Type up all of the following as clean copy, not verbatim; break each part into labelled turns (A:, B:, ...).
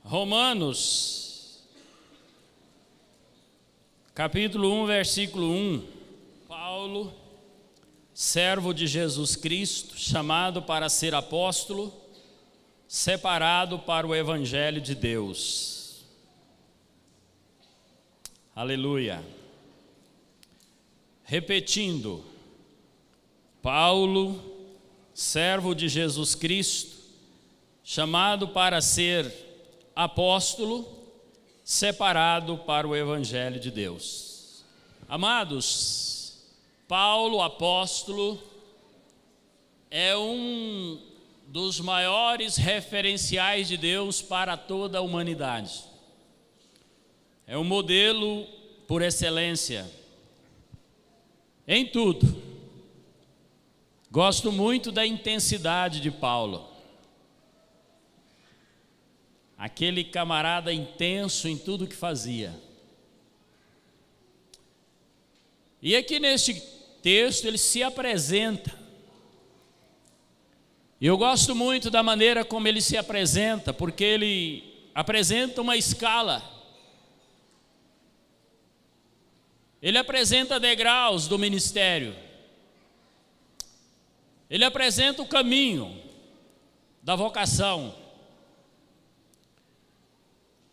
A: Romanos, capítulo 1, versículo 1. Paulo, servo de Jesus Cristo, chamado para ser apóstolo, separado para o Evangelho de Deus. Aleluia. Repetindo, Paulo, servo de Jesus Cristo, chamado para ser apóstolo, separado para o Evangelho de Deus. Amados, Paulo, apóstolo, é um dos maiores referenciais de Deus para toda a humanidade. É um modelo por excelência em tudo. Gosto muito da intensidade de Paulo. Aquele camarada intenso em tudo que fazia. E aqui neste texto ele se apresenta. E eu gosto muito da maneira como ele se apresenta, porque ele apresenta uma escala. Ele apresenta degraus do ministério. Ele apresenta o caminho da vocação.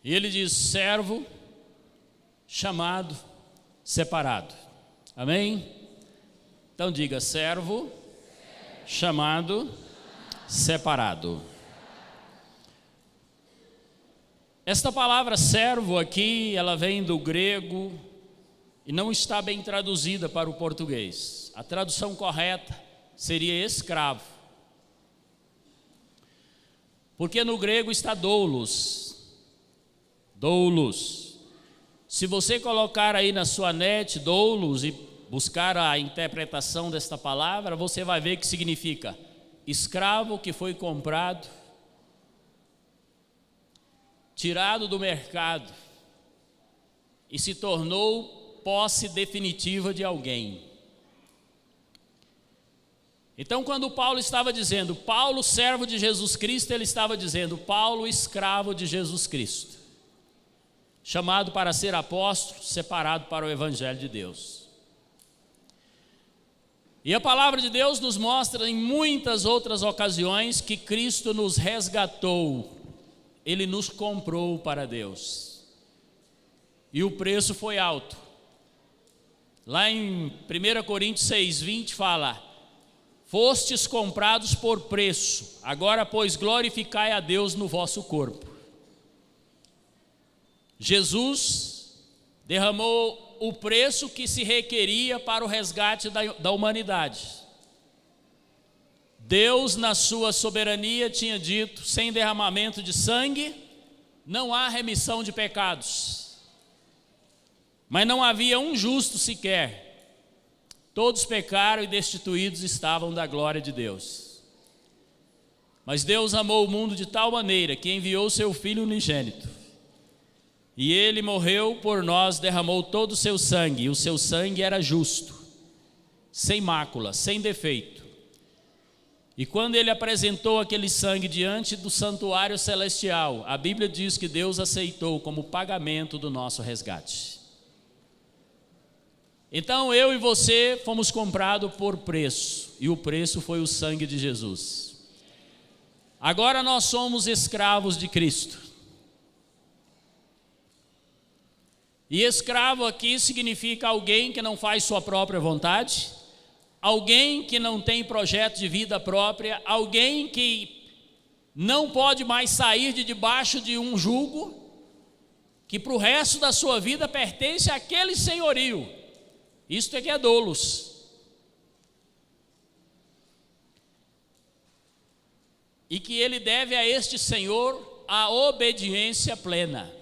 A: E ele diz: servo, chamado, separado. Amém? Então diga: servo, chamado, separado. Esta palavra servo aqui, ela vem do grego e não está bem traduzida para o português. A tradução correta seria escravo. Porque no grego está doulos. Doulos. Se você colocar aí na sua net doulos e buscar a interpretação desta palavra, você vai ver que significa escravo que foi comprado, tirado do mercado e se tornou posse definitiva de alguém. Então, quando Paulo estava dizendo Paulo, servo de Jesus Cristo, ele estava dizendo Paulo, escravo de Jesus Cristo, chamado para ser apóstolo, separado para o Evangelho de Deus. E a palavra de Deus nos mostra em muitas outras ocasiões que Cristo nos resgatou, Ele nos comprou para Deus. E o preço foi alto. Lá em 1 Coríntios 6:20 fala: fostes comprados por preço, agora pois glorificai a Deus no vosso corpo. Jesus derramou o preço que se requeria para o resgate da humanidade. Deus, na sua soberania, tinha dito: sem derramamento de sangue não há remissão de pecados. Mas não havia um justo sequer. Todos pecaram e destituídos estavam da glória de Deus. Mas Deus amou o mundo de tal maneira que enviou seu Filho unigênito. E Ele morreu por nós, derramou todo o seu sangue, e o seu sangue era justo, sem mácula, sem defeito. E quando Ele apresentou aquele sangue diante do santuário celestial, a Bíblia diz que Deus aceitou como pagamento do nosso resgate. Então eu e você fomos comprados por preço, e o preço foi o sangue de Jesus. Agora nós somos escravos de Cristo. E escravo aqui significa alguém que não faz sua própria vontade, alguém que não tem projeto de vida própria, alguém que não pode mais sair de debaixo de um jugo, que para o resto da sua vida pertence àquele senhorio. Isto é que é doulos. E que ele deve a este Senhor a obediência plena.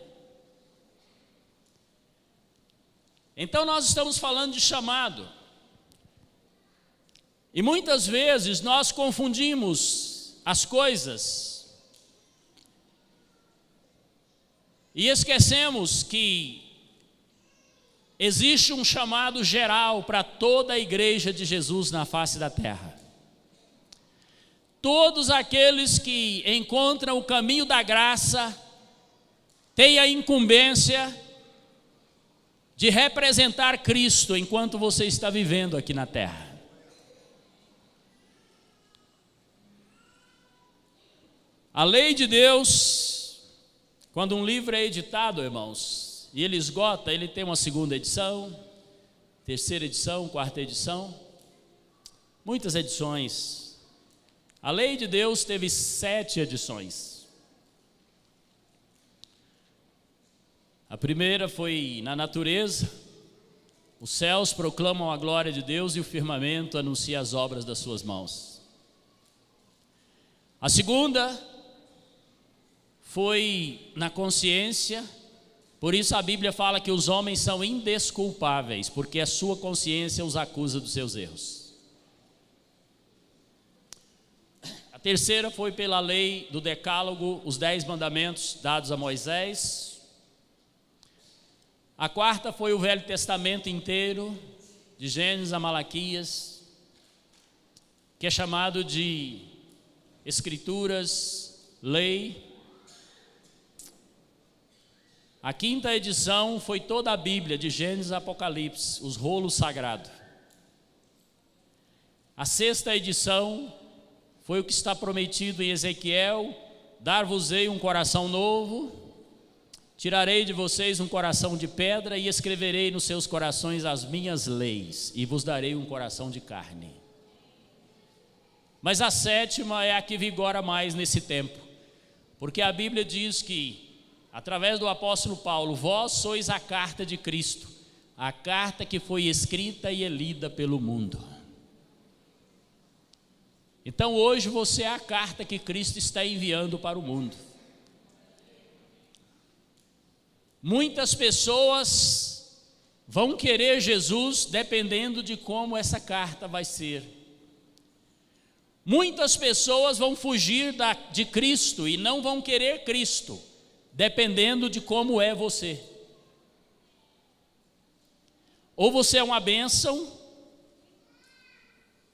A: Então nós estamos falando de chamado. E muitas vezes nós confundimos as coisas e esquecemos que existe um chamado geral para toda a igreja de Jesus na face da terra. Todos aqueles que encontram o caminho da graça tem a incumbência de representar Cristo enquanto você está vivendo aqui na terra. A lei de Deus, quando um livro é editado, irmãos, e ele esgota, ele tem uma segunda edição, terceira edição, quarta edição, muitas edições. A lei de Deus teve 7 edições. A primeira foi na natureza. Os céus proclamam a glória de Deus e o firmamento anuncia as obras das suas mãos. A segunda foi na consciência. Por isso a Bíblia fala que os homens são indesculpáveis, porque a sua consciência os acusa dos seus erros. A terceira foi pela lei do decálogo, os 10 mandamentos dados a Moisés. A quarta foi o Velho Testamento inteiro, de Gênesis a Malaquias, que é chamado de Escrituras, Lei. A quinta edição foi toda a Bíblia, de Gênesis a Apocalipse, os rolos sagrados. A sexta edição foi o que está prometido em Ezequiel: dar-vos-ei um coração novo, tirarei de vocês um coração de pedra e escreverei nos seus corações as minhas leis e vos darei um coração de carne. Mas a sétima é a que vigora mais nesse tempo, porque a Bíblia diz que, através do apóstolo Paulo, vós sois a carta de Cristo, a carta que foi escrita e é lida pelo mundo. Então hoje você é a carta que Cristo está enviando para o mundo. Muitas pessoas vão querer Jesus dependendo de como essa carta vai ser. Muitas pessoas vão fugir de Cristo e não vão querer Cristo, dependendo de como é você. Ou você é uma bênção,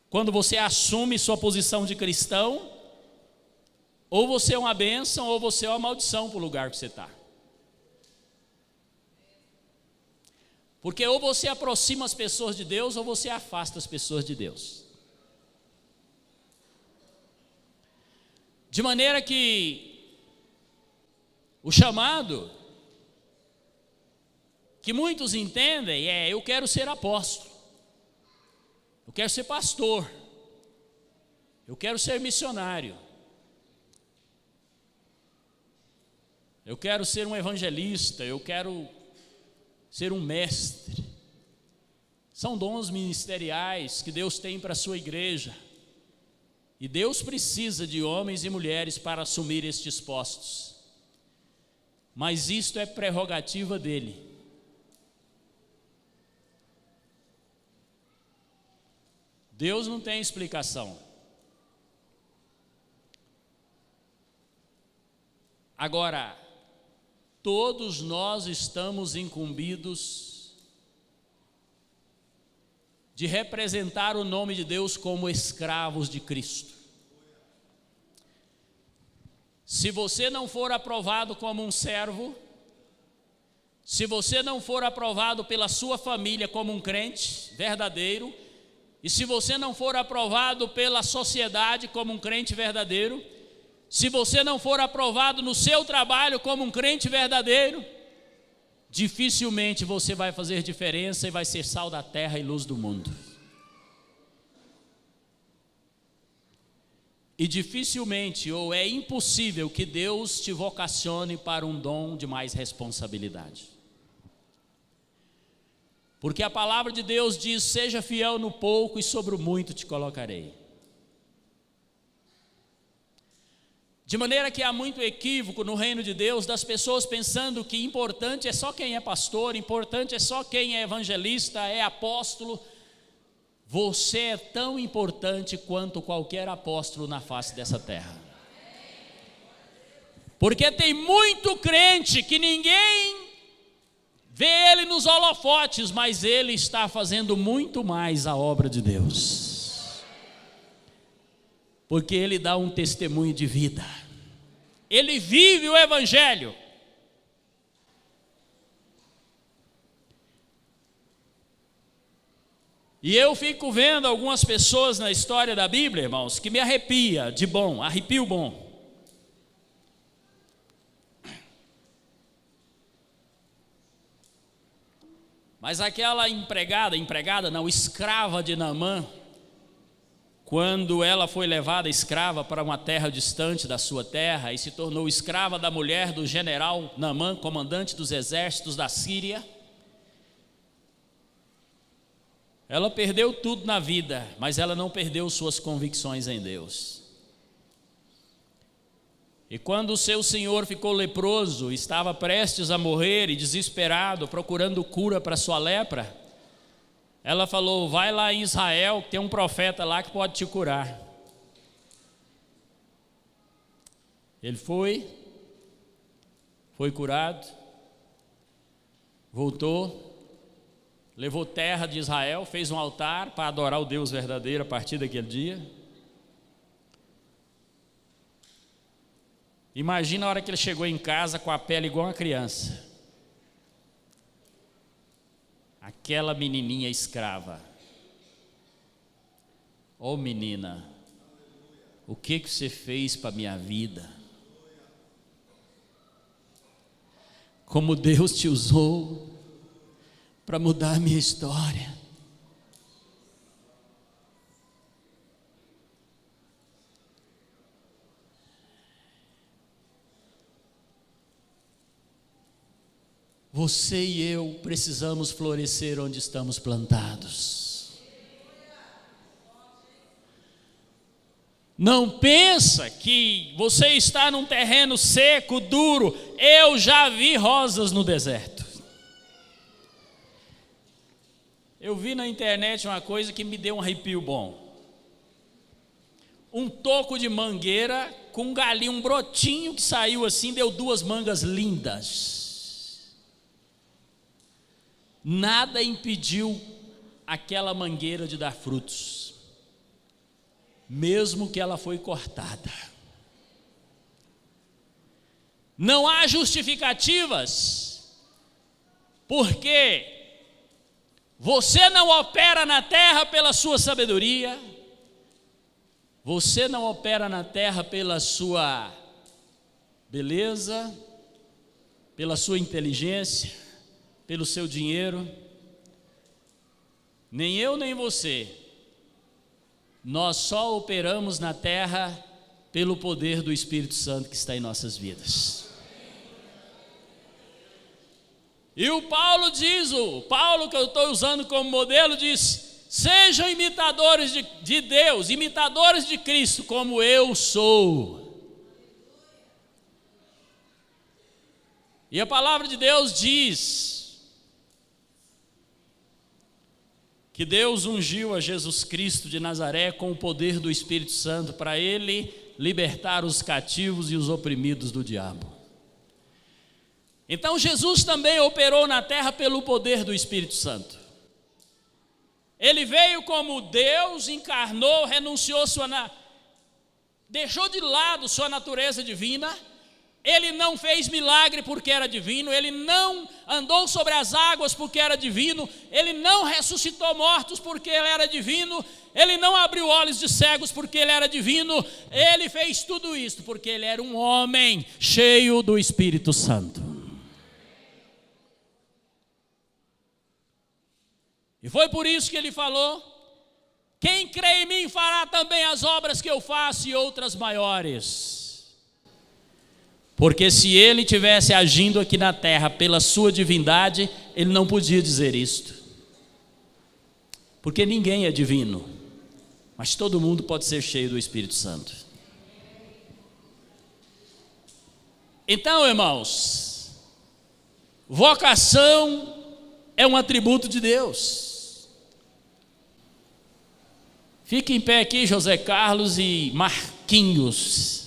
A: quando você assume sua posição de cristão, ou você é uma bênção, ou você é uma maldição para o lugar que você está. Porque ou você aproxima as pessoas de Deus, ou você afasta as pessoas de Deus. De maneira que o chamado que muitos entendem é: eu quero ser apóstolo, eu quero ser pastor, eu quero ser missionário, eu quero ser um evangelista, eu quero ser um mestre. São dons ministeriais que Deus tem para a sua igreja. E Deus precisa de homens e mulheres para assumir estes postos. Mas isto é prerrogativa dele. Deus não tem explicação. Agora, todos nós estamos incumbidos de representar o nome de Deus como escravos de Cristo. Se você não for aprovado como um servo, se você não for aprovado pela sua família como um crente verdadeiro, e se você não for aprovado pela sociedade como um crente verdadeiro, se você não for aprovado no seu trabalho como um crente verdadeiro, dificilmente você vai fazer diferença e vai ser sal da terra e luz do mundo. E dificilmente, ou é impossível, que Deus te vocacione para um dom de mais responsabilidade. Porque a palavra de Deus diz: seja fiel no pouco e sobre o muito te colocarei. De maneira que há muito equívoco no reino de Deus, das pessoas pensando que importante é só quem é pastor, importante é só quem é evangelista, é apóstolo. Você é tão importante quanto qualquer apóstolo na face dessa terra. Porque tem muito crente que ninguém vê ele nos holofotes, mas ele está fazendo muito mais a obra de Deus. Porque ele dá um testemunho de vida. Ele vive o evangelho. E eu fico vendo algumas pessoas na história da Bíblia, irmãos, que me arrepia de bom, arrepio bom. Mas aquela empregada não, escrava de Naamã, quando ela foi levada escrava para uma terra distante da sua terra e se tornou escrava da mulher do general Naamã, comandante dos exércitos da Síria, ela perdeu tudo na vida, mas ela não perdeu suas convicções em Deus. E quando o seu senhor ficou leproso, estava prestes a morrer e desesperado, procurando cura para sua lepra, ela falou: vai lá em Israel, tem um profeta lá que pode te curar. Ele foi curado, voltou, levou terra de Israel, fez um altar para adorar o Deus verdadeiro a partir daquele dia. Imagina a hora que ele chegou em casa com a pele igual uma criança. Aquela menininha escrava. Ô menina, o que você fez para a minha vida? Como Deus te usou para mudar a minha história. Você e eu precisamos florescer onde estamos plantados. Não pensa que você está num terreno seco, duro. Eu já vi rosas no deserto. Eu vi na internet uma coisa que me deu um arrepio bom. Um toco de mangueira com um galinho, um brotinho que saiu assim, deu 2 mangas lindas. Nada impediu aquela mangueira de dar frutos, mesmo que ela foi cortada. Não há justificativas, porque você não opera na terra pela sua sabedoria, você não opera na terra pela sua beleza, pela sua inteligência, pelo seu dinheiro. Nem eu nem você. Nós só operamos na terra pelo poder do Espírito Santo que está em nossas vidas. E o Paulo diz, o Paulo que eu estou usando como modelo diz: sejam imitadores de Deus, imitadores de Cristo, como eu sou. E a palavra de Deus diz que Deus ungiu a Jesus Cristo de Nazaré com o poder do Espírito Santo para Ele libertar os cativos e os oprimidos do diabo. Então Jesus também operou na terra pelo poder do Espírito Santo. Ele veio como Deus, encarnou, renunciou deixou de lado sua natureza divina. Ele não fez milagre porque era divino, ele não andou sobre as águas porque era divino, ele não ressuscitou mortos porque ele era divino, ele não abriu olhos de cegos porque ele era divino. Ele fez tudo isso porque ele era um homem cheio do Espírito Santo. E foi por isso que ele falou: quem crê em mim fará também as obras que eu faço e outras maiores. Porque se ele tivesse agindo aqui na terra pela sua divindade, ele não podia dizer isto. Porque ninguém é divino, mas todo mundo pode ser cheio do Espírito Santo. Então, irmãos, vocação é um atributo de Deus. Fique em pé aqui, José Carlos e Marquinhos.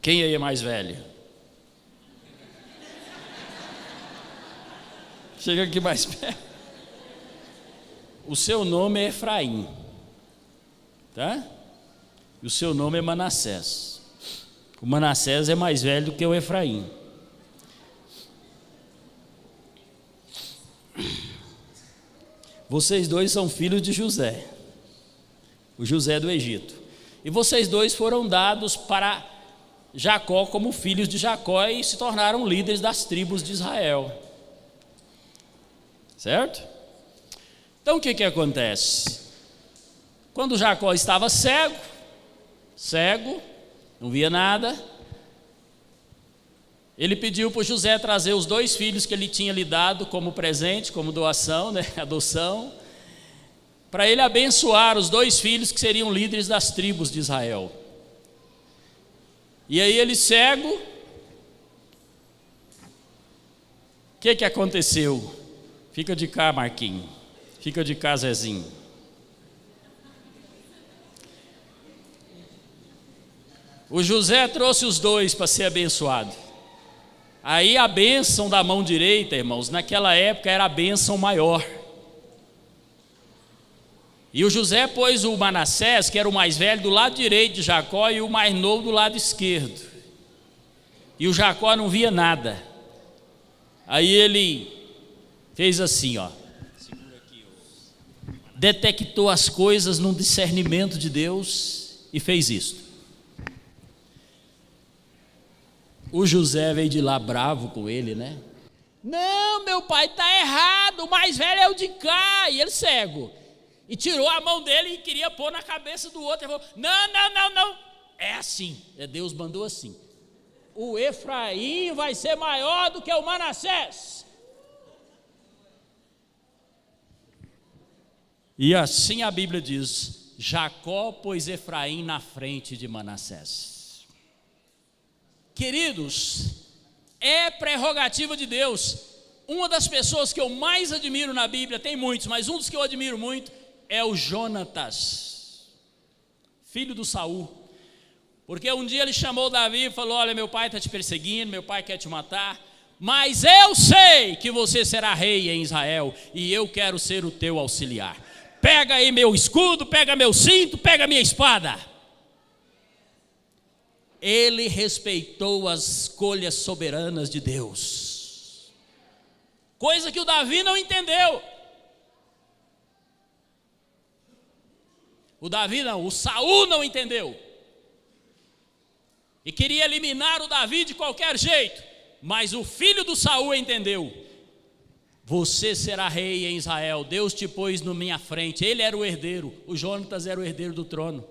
A: Quem aí é mais velho? Chega aqui mais perto. O seu nome é Efraim, tá? E o seu nome é Manassés. O Manassés é mais velho do que o Efraim. vocês dois são filhos de José, o José do Egito, e vocês dois foram dados para Jacó como filhos de Jacó e se tornaram líderes das tribos de Israel. Certo? Então o que acontece? Quando Jacó estava cego, não via nada, ele pediu para José trazer os 2 filhos que ele tinha lhe dado como presente, como doação, adoção, para ele abençoar os 2 filhos que seriam líderes das tribos de Israel. E aí ele cego, o que aconteceu? Fica de cá, Marquinhos, fica de cá, Zezinho. O José trouxe os 2 para ser abençoado. Aí a bênção da mão direita, irmãos, naquela época era a bênção maior. E o José pôs o Manassés, que era o mais velho, do lado direito de Jacó e o mais novo do lado esquerdo. E o Jacó não via nada. Aí ele fez assim, ó. Segura aqui, ó. Detectou as coisas num discernimento de Deus e fez isso. O José veio de lá bravo com ele, né? Não, meu pai está errado, o mais velho é o de cá. E ele cego. E tirou a mão dele e queria pôr na cabeça do outro. Ele falou, não. É assim, Deus mandou assim. O Efraim vai ser maior do que o Manassés. E assim a Bíblia diz, Jacó pôs Efraim na frente de Manassés. Queridos, é prerrogativa de Deus. Uma das pessoas que eu mais admiro na Bíblia, tem muitos, mas um dos que eu admiro muito é o Jonatas, filho do Saul. Porque um dia ele chamou Davi e falou, olha, meu pai está te perseguindo, meu pai quer te matar, mas eu sei que você será rei em Israel e eu quero ser o teu auxiliar. Pega aí meu escudo, pega meu cinto, pega minha espada. Ele respeitou as escolhas soberanas de Deus, coisa que o Davi não entendeu. O Saul não entendeu. E queria eliminar o Davi de qualquer jeito. Mas o filho do Saul entendeu. Você será rei em Israel. Deus te pôs na minha frente. Ele era o herdeiro. O Jonatas era o herdeiro do trono.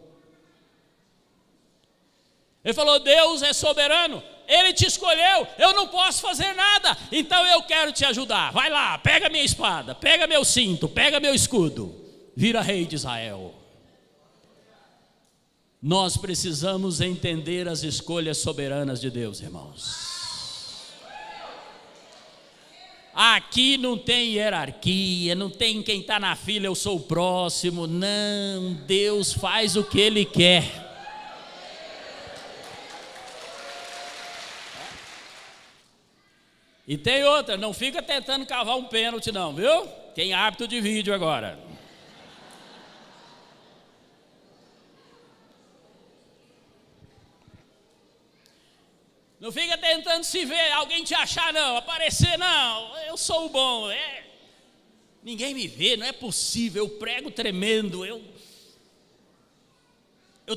A: Ele falou, Deus é soberano. Ele te escolheu. Eu não posso fazer nada. Então eu quero te ajudar. Vai lá, pega minha espada. Pega meu cinto. Pega meu escudo. Vira rei de Israel. Nós precisamos entender as escolhas soberanas de Deus, irmãos. Aqui não tem hierarquia, não tem quem está na fila, eu sou o próximo. Não, Deus faz o que Ele quer. E tem outra, não fica tentando cavar um pênalti não, viu? Tem árbitro de vídeo agora. Não fica tentando se ver, alguém te achar não, aparecer não, eu sou o bom, ninguém me vê, não é possível, eu prego tremendo, eu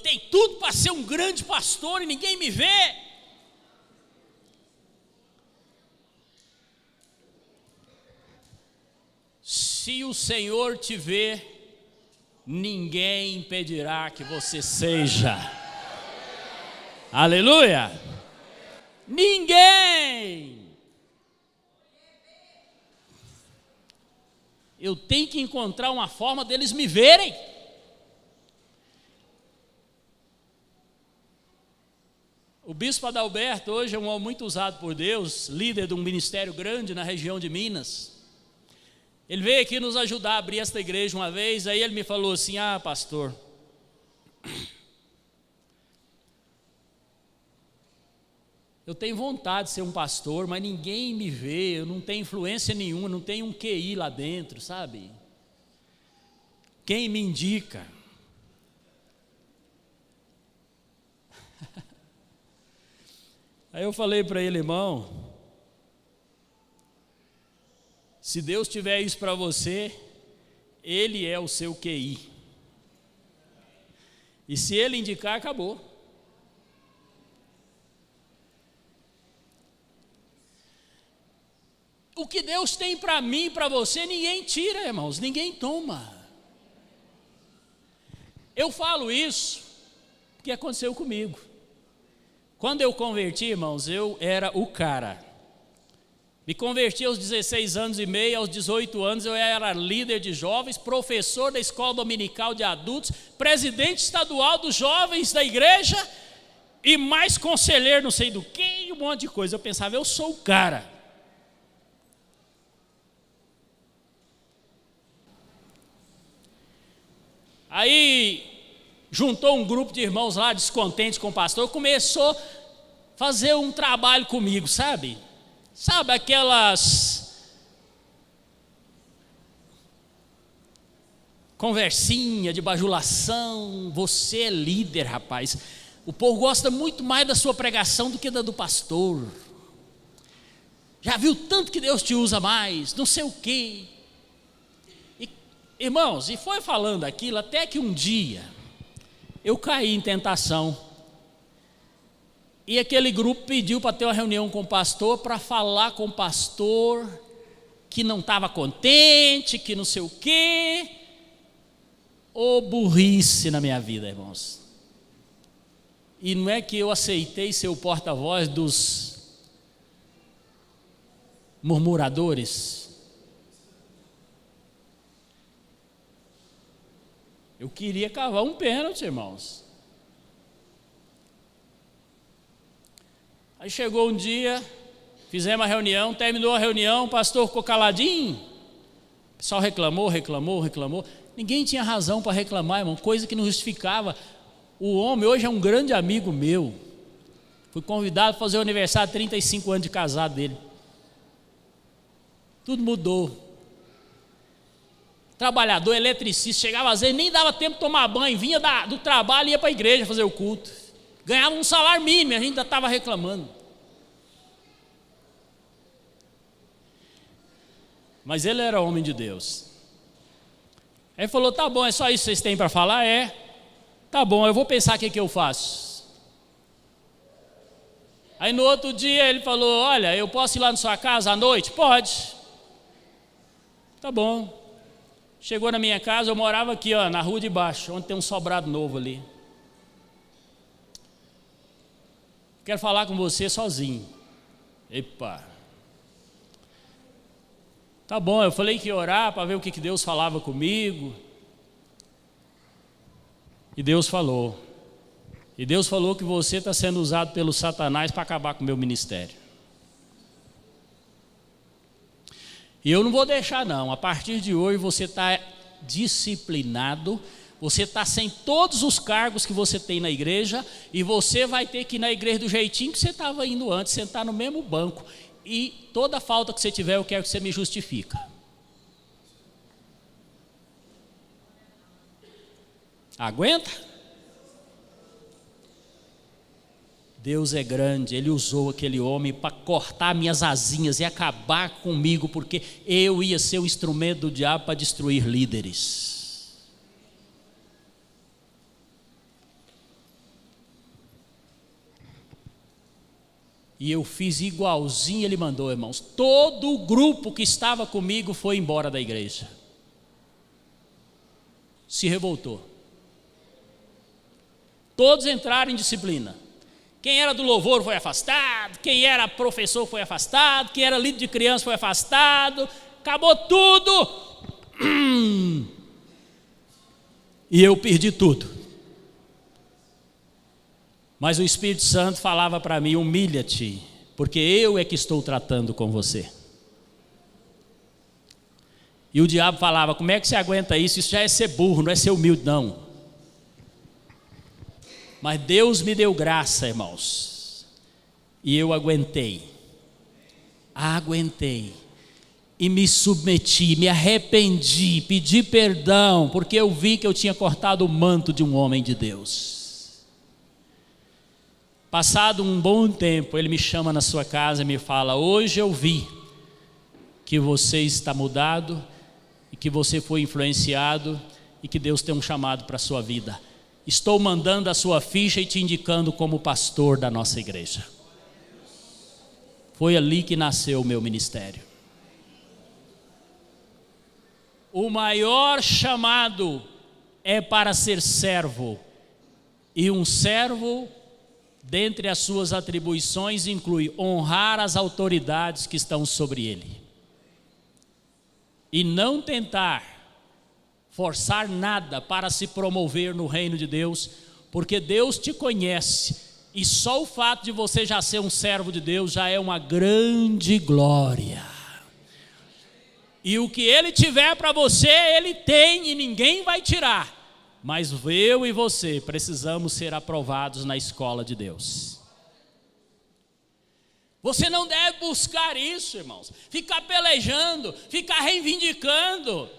A: tenho tudo para ser um grande pastor e ninguém me vê. Se o Senhor te vê, ninguém impedirá que você seja. Aleluia! Ninguém. Eu tenho que encontrar uma forma deles me verem. O bispo Adalberto hoje é um homem muito usado por Deus, líder de um ministério grande na região de Minas. Ele veio aqui nos ajudar a abrir esta igreja uma vez, aí ele me falou assim, pastor, eu tenho vontade de ser um pastor, mas ninguém me vê, eu não tenho influência nenhuma, não tenho um QI lá dentro, sabe? Quem me indica? Aí eu falei para ele, irmão, se Deus tiver isso para você, Ele é o seu QI. E se ele indicar, acabou. O que Deus tem para mim e para você, ninguém tira, irmãos, ninguém toma. Eu falo isso porque aconteceu comigo. Quando eu converti, irmãos, eu era o cara. Me converti aos 16 anos e meio, aos 18 anos eu era líder de jovens, professor da escola dominical de adultos, presidente estadual dos jovens da igreja e mais conselheiro não sei do que, um monte de coisa. Eu pensava, eu sou o cara. Aí juntou um grupo de irmãos lá descontentes com o pastor, começou a fazer um trabalho comigo, sabe? Sabe aquelas conversinha de bajulação, você é líder, rapaz. O povo gosta muito mais da sua pregação do que da do pastor. Já viu tanto que Deus te usa mais, não sei o quê. Irmãos, e foi falando aquilo até que um dia eu caí em tentação. E aquele grupo pediu para ter uma reunião com o pastor, para falar com o pastor que não estava contente, que não sei o quê. Ô burrice na minha vida, irmãos. E não é que eu aceitei ser o porta-voz dos murmuradores. Eu queria cavar um pênalti, irmãos. Aí chegou um dia, fizemos a reunião, terminou a reunião, o pastor ficou caladinho. O pessoal reclamou. Ninguém tinha razão para reclamar, irmão, coisa que não justificava. O homem hoje é um grande amigo meu. Fui convidado a fazer o aniversário de 35 anos de casado dele. Tudo mudou. Trabalhador, eletricista, chegava às vezes, nem dava tempo de tomar banho, vinha do trabalho e ia para a igreja fazer o culto. Ganhava um salário mínimo, a gente ainda estava reclamando. Mas ele era homem de Deus. Aí ele falou, tá bom, é só isso que vocês têm para falar? É. Tá bom, eu vou pensar o que eu faço. Aí no outro dia ele falou, olha, eu posso ir lá na sua casa à noite? Pode. Tá bom. Chegou na minha casa, eu morava aqui, ó, na rua de baixo, onde tem um sobrado novo ali. Quero falar com você sozinho. Epa. Tá bom, eu falei que ia orar para ver o que Deus falava comigo. E Deus falou. E Deus falou que você está sendo usado pelo Satanás para acabar com o meu ministério. E eu não vou deixar não, a partir de hoje você está disciplinado, você está sem todos os cargos que você tem na igreja, e você vai ter que ir na igreja do jeitinho que você estava indo antes, sentar no mesmo banco, e toda falta que você tiver eu quero que você me justifique. Aguenta? Deus é grande, Ele usou aquele homem para cortar minhas asinhas e acabar comigo, porque eu ia ser o instrumento do diabo para destruir líderes. E eu fiz igualzinho ele mandou, irmãos. Todo o grupo que estava comigo foi embora da igreja. Se revoltou. Todos entraram em disciplina. Quem era do louvor foi afastado, quem era professor foi afastado, quem era líder de criança foi afastado, acabou tudo. E eu perdi tudo. Mas o Espírito Santo falava para mim, humilha-te, porque eu é que estou tratando com você. E o diabo falava, como é que você aguenta isso? Isso já é ser burro, não é ser humilde não. Mas Deus me deu graça, irmãos, e eu aguentei, e me submeti, me arrependi, pedi perdão, porque eu vi que eu tinha cortado o manto de um homem de Deus. Passado um bom tempo, ele me chama na sua casa e me fala, hoje eu vi que você está mudado, e que você foi influenciado e que Deus tem um chamado para a sua vida. Estou mandando a sua ficha e te indicando como pastor da nossa igreja. Foi ali que nasceu o meu ministério. O maior chamado é para ser servo, e um servo, dentre as suas atribuições, inclui honrar as autoridades que estão sobre ele, e não tentar forçar nada para se promover no reino de Deus, porque Deus te conhece, e só o fato de você já ser um servo de Deus já é uma grande glória. E o que Ele tiver para você, Ele tem e ninguém vai tirar. Mas eu e você precisamos ser aprovados na escola de Deus. Você não deve buscar isso, irmãos. Ficar pelejando, ficar reivindicando.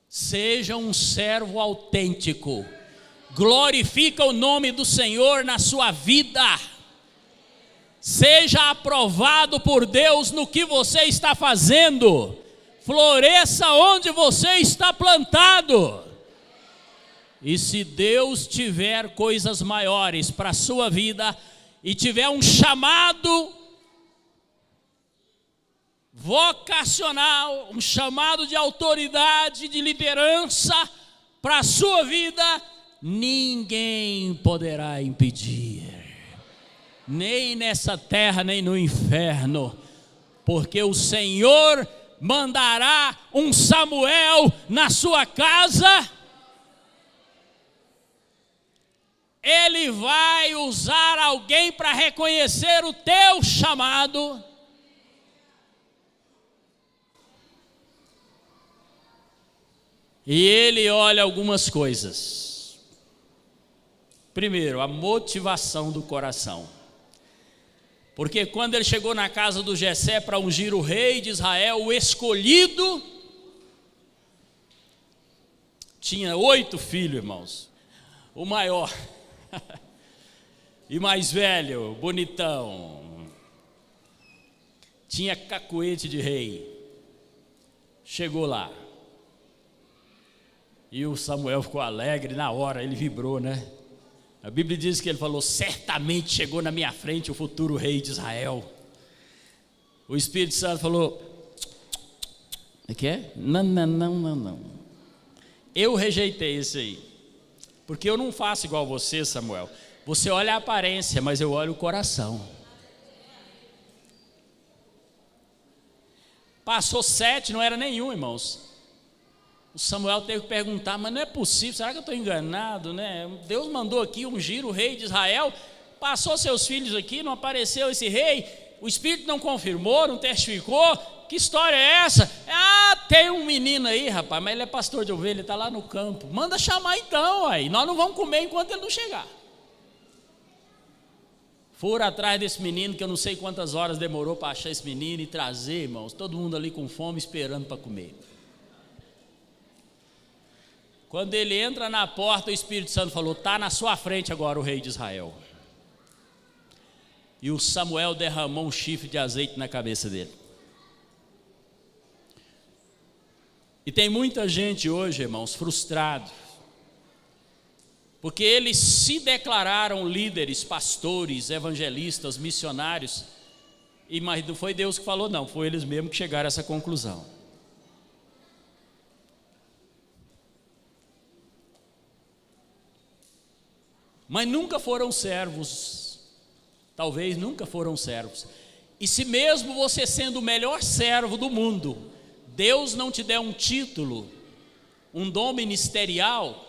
A: Seja um servo autêntico. Glorifica o nome do Senhor na sua vida. Seja aprovado por Deus no que você está fazendo. Floresça onde você está plantado. E se Deus tiver coisas maiores para a sua vida, e tiver um chamado vocacional, um chamado de autoridade, de liderança para a sua vida, ninguém poderá impedir. Nem nessa terra, nem no inferno, porque o Senhor mandará um Samuel na sua casa. Ele vai usar alguém para reconhecer o teu chamado. E ele olha algumas coisas. Primeiro, a motivação do coração. Porque quando ele chegou na casa do Jessé para ungir o rei de Israel, o escolhido, tinha 8 filhos, irmãos. O maior e mais velho, bonitão, tinha cacuete de rei. Chegou lá e o Samuel ficou alegre na hora, ele vibrou, né? A Bíblia diz que ele falou: certamente chegou na minha frente o futuro rei de Israel. O Espírito Santo falou: o que é? Não. Eu rejeitei isso aí, porque eu não faço igual você, Samuel. Você olha a aparência, mas eu olho o coração. Passou 7, não era nenhum, irmãos. O Samuel teve que perguntar: mas não é possível, será que eu estou enganado, né? Deus mandou aqui ungir o rei de Israel, passou seus filhos aqui, não apareceu esse rei, o Espírito não confirmou, não testificou, que história é essa? Ah, tem um menino aí, rapaz, mas ele é pastor de ovelha, ele está lá no campo, manda chamar então, aí. Nós não vamos comer enquanto ele não chegar. Foram atrás desse menino, que eu não sei quantas horas demorou para achar esse menino e trazer, irmãos, todo mundo ali com fome, esperando para comer. Quando ele entra na porta, o Espírito Santo falou: está na sua frente agora o rei de Israel. E o Samuel derramou um chifre de azeite na cabeça dele. E tem muita gente hoje, irmãos, frustrado, porque eles se declararam líderes, pastores, evangelistas, missionários, mas não foi Deus que falou, não, foi eles mesmos que chegaram a essa conclusão. Mas nunca foram servos, talvez nunca foram servos. E se mesmo você sendo o melhor servo do mundo, Deus não te der um título, um dom ministerial,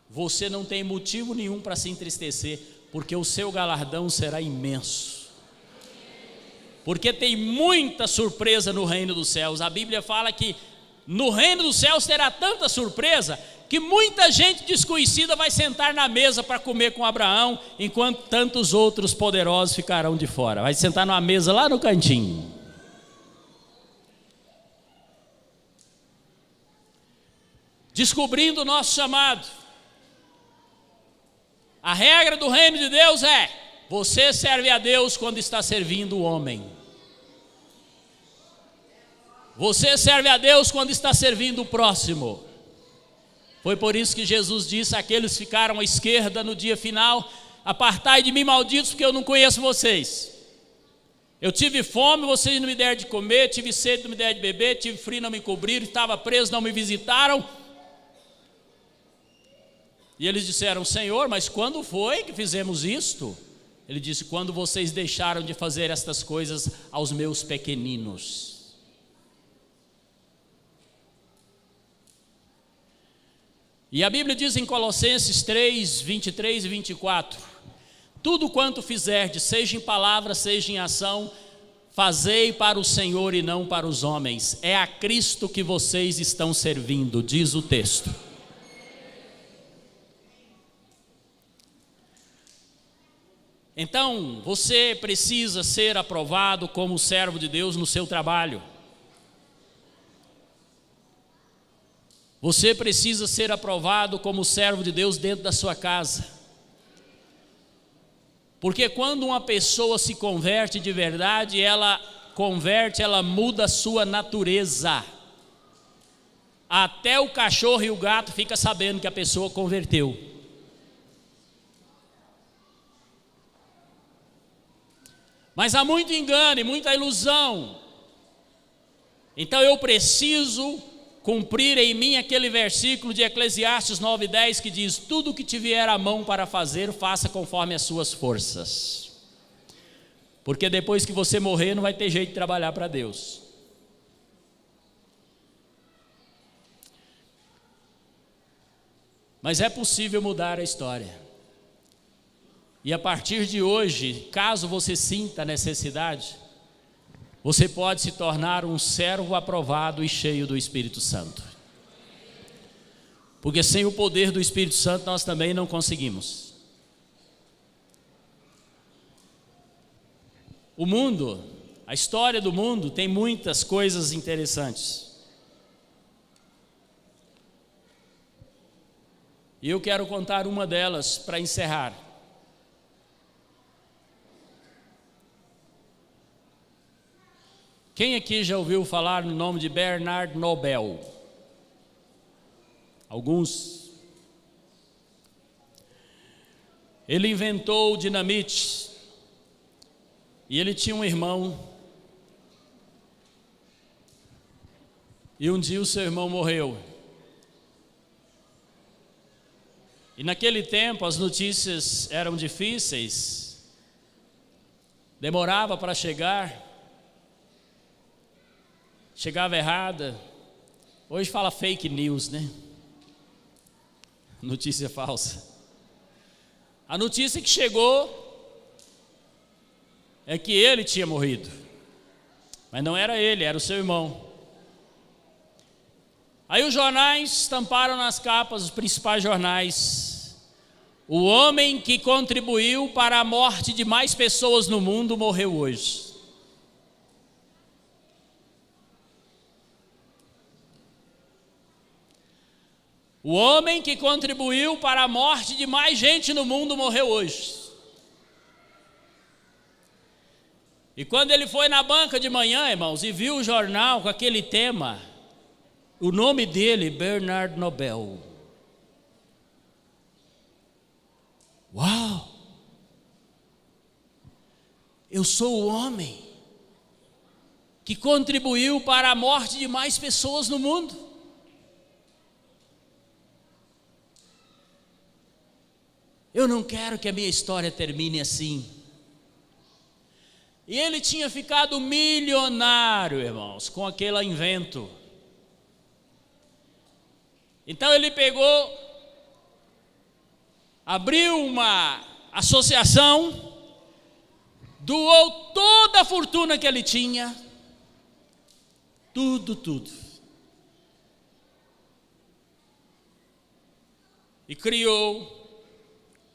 A: você não tem motivo nenhum para se entristecer, porque o seu galardão será imenso. Porque tem muita surpresa no reino dos céus. A Bíblia fala que no reino dos céus terá tanta surpresa que muita gente desconhecida vai sentar na mesa para comer com Abraão, enquanto tantos outros poderosos ficarão de fora. Vai sentar numa mesa lá no cantinho. Descobrindo o nosso chamado. A regra do reino de Deus é: você serve a Deus quando está servindo o homem. Você serve a Deus quando está servindo o próximo. Foi por isso que Jesus disse àqueles que ficaram à esquerda no dia final: apartai de mim, malditos, porque eu não conheço vocês. Eu tive fome, vocês não me deram de comer, tive sede, não me deram de beber, tive frio, não me cobriram, estava preso, não me visitaram. E eles disseram: Senhor, mas quando foi que fizemos isto? Ele disse: quando vocês deixaram de fazer estas coisas aos meus pequeninos. E a Bíblia diz em Colossenses 3, 23 e 24: tudo quanto fizerdes, seja em palavra, seja em ação, fazei para o Senhor e não para os homens. É a Cristo que vocês estão servindo, diz o texto. Então, você precisa ser aprovado como servo de Deus no seu trabalho. Você precisa ser aprovado como servo de Deus dentro da sua casa. Porque quando uma pessoa se converte de verdade, ela muda a sua natureza. Até o cachorro e o gato ficam sabendo que a pessoa converteu. Mas há muito engano e muita ilusão. Então eu preciso cumprir em mim aquele versículo de Eclesiastes 9:10 que diz: tudo o que te vier à mão para fazer, faça conforme as suas forças. Porque depois que você morrer, não vai ter jeito de trabalhar para Deus. Mas é possível mudar a história. E a partir de hoje, caso você sinta a necessidade, você pode se tornar um servo aprovado e cheio do Espírito Santo. Porque sem o poder do Espírito Santo nós também não conseguimos. O mundo, a história do mundo tem muitas coisas interessantes. E eu quero contar uma delas para encerrar. Quem aqui já ouviu falar no nome de Bernard Nobel? Alguns. Ele inventou o dinamite. E ele tinha um irmão. E um dia o seu irmão morreu. E naquele tempo as notícias eram difíceis. Demorava para chegar. Chegava errada. Hoje fala fake news, né? Notícia falsa. A notícia que chegou é que ele tinha morrido. Mas não era ele, era o seu irmão. Aí os jornais estamparam nas capas, os principais jornais: o homem que contribuiu para a morte de mais pessoas no mundo morreu hoje. O homem que contribuiu para a morte de mais gente no mundo morreu hoje. E quando ele foi na banca de manhã, irmãos, e viu o jornal com aquele tema, o nome dele, Bernard Nobel. Uau! Eu sou o homem que contribuiu para a morte de mais pessoas no mundo. Eu não quero que a minha história termine assim. E ele tinha ficado milionário, irmãos, com aquele invento. Então ele pegou, abriu uma associação, doou toda a fortuna que ele tinha, tudo. E criou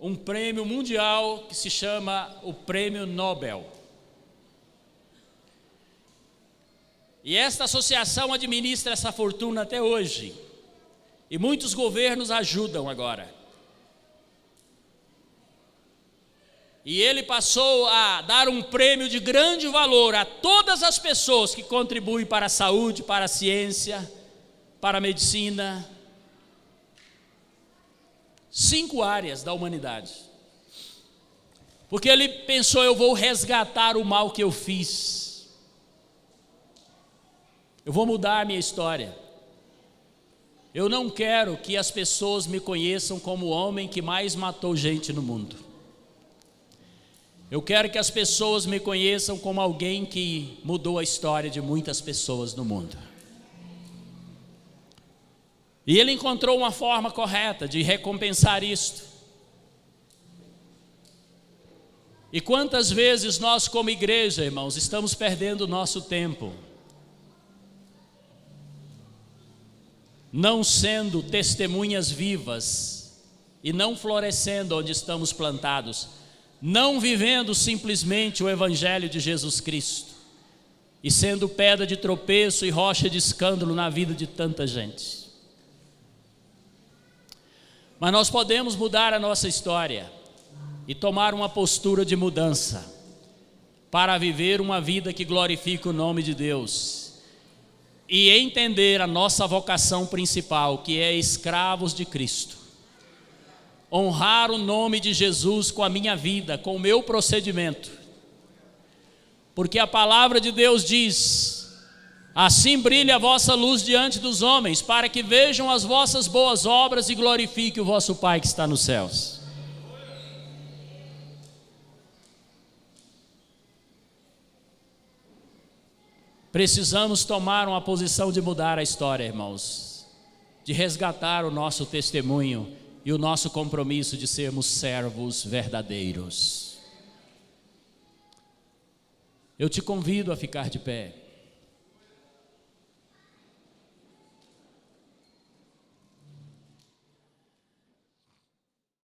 A: um prêmio mundial que se chama o Prêmio Nobel. E esta associação administra essa fortuna até hoje. E muitos governos ajudam agora. E ele passou a dar um prêmio de grande valor a todas as pessoas que contribuem para a saúde, para a ciência, para a medicina. 5 áreas da humanidade. Porque ele pensou: eu vou resgatar o mal que eu fiz. Eu vou mudar a minha história. Eu não quero que as pessoas me conheçam como o homem que mais matou gente no mundo. Eu quero que as pessoas me conheçam como alguém que mudou a história de muitas pessoas no mundo. E ele encontrou uma forma correta de recompensar isto. E quantas vezes nós, como igreja, irmãos, estamos perdendo o nosso tempo, não sendo testemunhas vivas e não florescendo onde estamos plantados, não vivendo simplesmente o Evangelho de Jesus Cristo e sendo pedra de tropeço e rocha de escândalo na vida de tanta gente. Mas nós podemos mudar a nossa história e tomar uma postura de mudança para viver uma vida que glorifique o nome de Deus e entender a nossa vocação principal, que é escravos de Cristo. Honrar o nome de Jesus com a minha vida, com o meu procedimento. Porque a palavra de Deus diz: assim brilhe a vossa luz diante dos homens, para que vejam as vossas boas obras e glorifique o vosso Pai que está nos céus. Precisamos tomar uma posição de mudar a história, irmãos, de resgatar o nosso testemunho e o nosso compromisso de sermos servos verdadeiros. Eu te convido a ficar de pé.